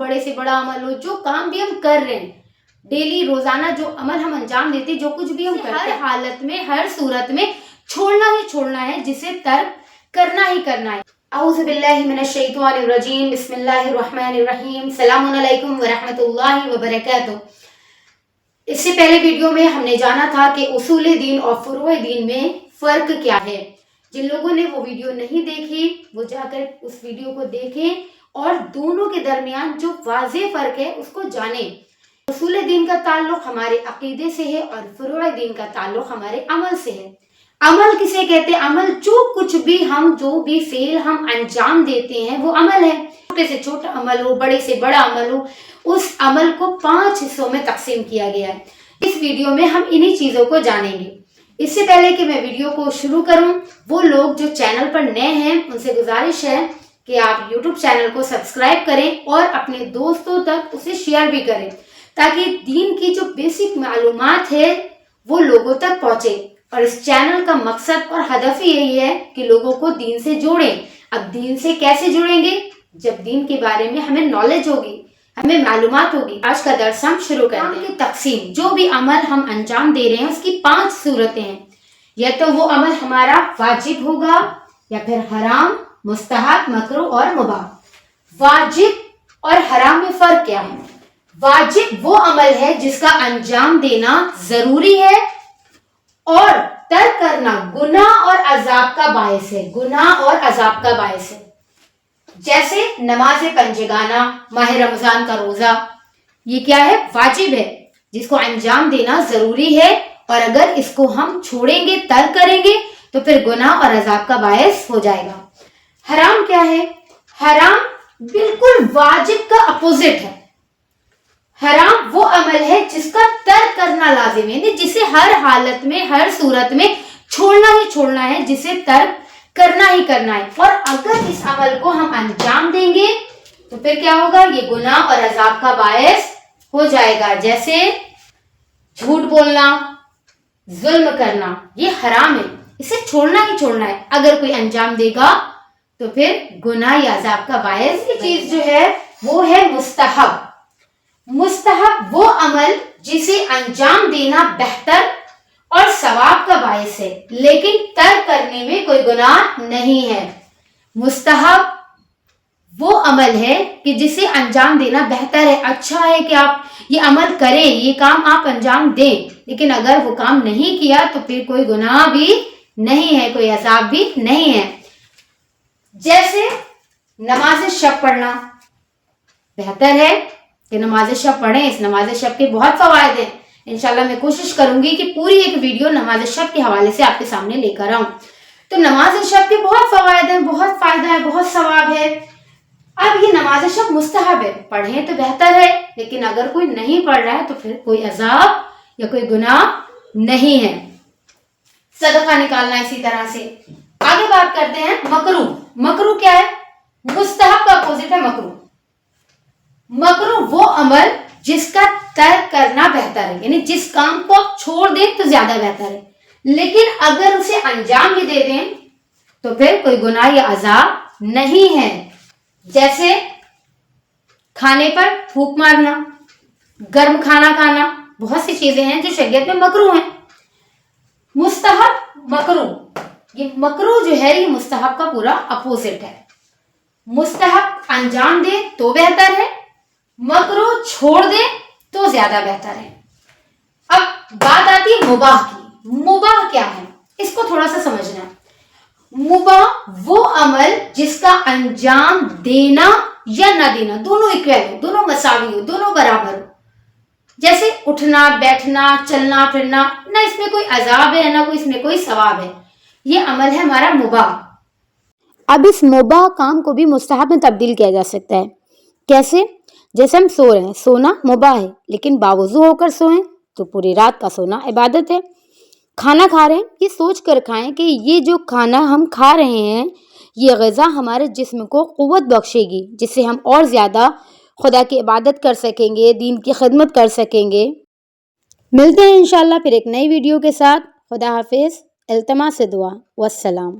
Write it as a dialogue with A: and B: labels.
A: بڑے سے بڑا عمل ہو, جو کام بھی ہم کر رہے ہیں ڈیلی روزانہ, جو عمل ہم انجام دیتے ہیں, جو کچھ بھی ہم کرتے ہیں, ہر حالت میں ہر صورت میں چھوڑنا ہے جسے ترک کرنا ہی کرنا ہے. اعوذ باللہ من الشیطان الرجیم, بسم اللہ الرحمن الرحیم. السلام علیکم ورحمۃ اللہ وبرکاتہ. اس سے پہلے ویڈیو میں ہم نے جانا تھا کہ اصول دین اور فروع دین میں فرق کیا ہے. جن لوگوں نے وہ ویڈیو نہیں دیکھی وہ جا کر اس ویڈیو کو دیکھیں اور دونوں کے درمیان جو واضح فرق ہے اس کو جانیں. اصول دین کا تعلق ہمارے عقیدے سے ہے اور فروع دین کا تعلق ہمارے عمل سے ہے. عمل کسے کہتے ہیں؟ عمل جو بھی فعل ہم انجام دیتے ہیں وہ عمل ہے. چھوٹے سے چھوٹا عمل ہو, بڑے سے بڑا عمل ہو, اس عمل کو 5 حصوں میں تقسیم کیا گیا ہے. اس ویڈیو میں ہم انہی چیزوں کو جانیں گے. اس سے پہلے کہ میں ویڈیو کو شروع کروں, وہ لوگ جو چینل پر نئے ہیں ان سے گزارش ہے کہ آپ یوٹیوب چینل کو سبسکرائب کریں اور اپنے دوستوں تک اسے شیئر بھی کریں تاکہ دین کی جو بیسک معلومات ہے وہ لوگوں تک پہنچے. اور اس چینل کا مقصد اور ہدف یہی ہے کہ لوگوں کو دین سے جوڑیں. اب دین سے کیسے جڑیں گے؟ جب دین کے بارے میں ہمیں نالج ہوگی, ہمیں معلومات ہوگی. آج کا درس ہم شروع کرتے ہیں. تقسیم, جو بھی عمل ہم انجام دے رہے ہیں اس کی 5 صورتیں ہیں. یا تو وہ عمل ہمارا واجب ہوگا, یا پھر حرام, مستحب, مکروہ اور مباح. واجب اور حرام میں فرق کیا ہے؟ واجب وہ عمل ہے جس کا انجام دینا ضروری ہے اور ترک کرنا گناہ اور عذاب کا باعث ہے. گناہ اور عذاب کا باعث ہے. جیسے نماز پنجگانہ, ماہ رمضان کا روزہ, یہ کیا ہے؟ واجب ہے جس کو انجام دینا ضروری ہے, اور اگر اس کو ہم چھوڑیں گے, ترک کریں گے تو پھر گناہ اور عذاب کا باعث ہو جائے گا. حرام کیا ہے؟ حرام بالکل واجب کا اپوزٹ ہے. حرام وہ عمل ہے جس کا ترک کرنا لازم ہے, جسے ہر حالت میں ہر صورت میں چھوڑنا ہے, جسے ترک کرنا ہی کرنا ہے. اور اگر اس عمل کو ہم انجام دیں گے تو پھر کیا ہوگا؟ یہ گناہ اور عذاب کا باعث ہو جائے گا. جیسے جھوٹ بولنا, ظلم کرنا, یہ حرام ہے, اسے چھوڑنا ہی چھوڑنا ہے. اگر کوئی انجام دے گا تو پھر گناہ یا عذاب کا باعث. یہ چیز جو ہے وہ ہے مستحب. مستحب وہ عمل جسے انجام دینا بہتر اور ثواب کا باعث ہے, لیکن ترک کرنے میں کوئی گناہ نہیں ہے. مستحب وہ عمل ہے کہ جسے انجام دینا بہتر ہے. اچھا ہے کہ آپ یہ عمل کریں, یہ کام آپ انجام دیں, لیکن اگر وہ کام نہیں کیا تو پھر کوئی گناہ بھی نہیں ہے, کوئی عذاب بھی نہیں ہے. جیسے نماز شب پڑھنا, بہتر ہے کہ نماز شب پڑھیں. اس نماز شب کے بہت فوائد ہیں. انشاءاللہ میں کوشش کروں گی کہ پوری ایک ویڈیو نماز شب کے حوالے سے آپ کے سامنے لے کر آؤں. تو نماز شب کے بہت فوائد ہیں, بہت فائدہ ہے, بہت ثواب ہے. اب یہ نماز شب مستحب ہے, پڑھیں تو بہتر ہے, لیکن اگر کوئی نہیں پڑھ رہا ہے تو پھر کوئی عذاب یا کوئی گناہ نہیں ہے. صدقہ نکالنا اسی طرح سے. آگے بات کرتے ہیں مکروہ. مکروہ کیا ہے؟ مستحب کا اپوزٹ ہے مکروہ. مکروہ وہ عمل جس کا ترک کرنا بہتر ہے, یعنی جس کام کو آپ چھوڑ دیں تو زیادہ بہتر ہے, لیکن اگر اسے انجام بھی دے دیں تو پھر کوئی گناہ یا عذاب نہیں ہے. جیسے کھانے پر پھونک مارنا, گرم کھانا کھانا, بہت سی چیزیں ہیں جو شریعت میں مکروہ ہیں. مستحب مکروہ, یہ مکروہ جو ہے یہ مستحب کا پورا اپوزٹ ہے. مستحب انجام دے تو بہتر ہے, مکروہ چھوڑ دے تو زیادہ بہتر ہے. اب بات آتی ہے مباح کی. مباح کیا ہے؟ اس کو تھوڑا سا سمجھنا ہے. مباح وہ عمل جس کا انجام دینا یا نہ دینا دونوں اکول ہو, دونوں مساوی ہو, دونوں برابر ہو. جیسے اٹھنا, بیٹھنا, چلنا پھرنا, نہ اس میں کوئی عذاب ہے نہ اس میں کوئی ثواب ہے. یہ عمل ہے ہمارا مباح. اب اس مباح کام کو بھی مستحب میں تبدیل کیا جا سکتا ہے. کیسے؟ جیسے ہم سو رہے ہیں, سونا مباح ہے, لیکن باوضو ہو کر سوئیں تو پوری رات کا سونا عبادت ہے. کھانا کھا رہے ہیں, یہ سوچ کر کھائیں کہ یہ جو کھانا ہم کھا رہے ہیں یہ غذا ہمارے جسم کو قوت بخشے گی, جس سے ہم اور زیادہ خدا کی عبادت کر سکیں گے, دین کی خدمت کر سکیں گے. ملتے ہیں انشاءاللہ پھر ایک نئی ویڈیو کے ساتھ. خدا حافظ. التماس سے دعا. والسلام.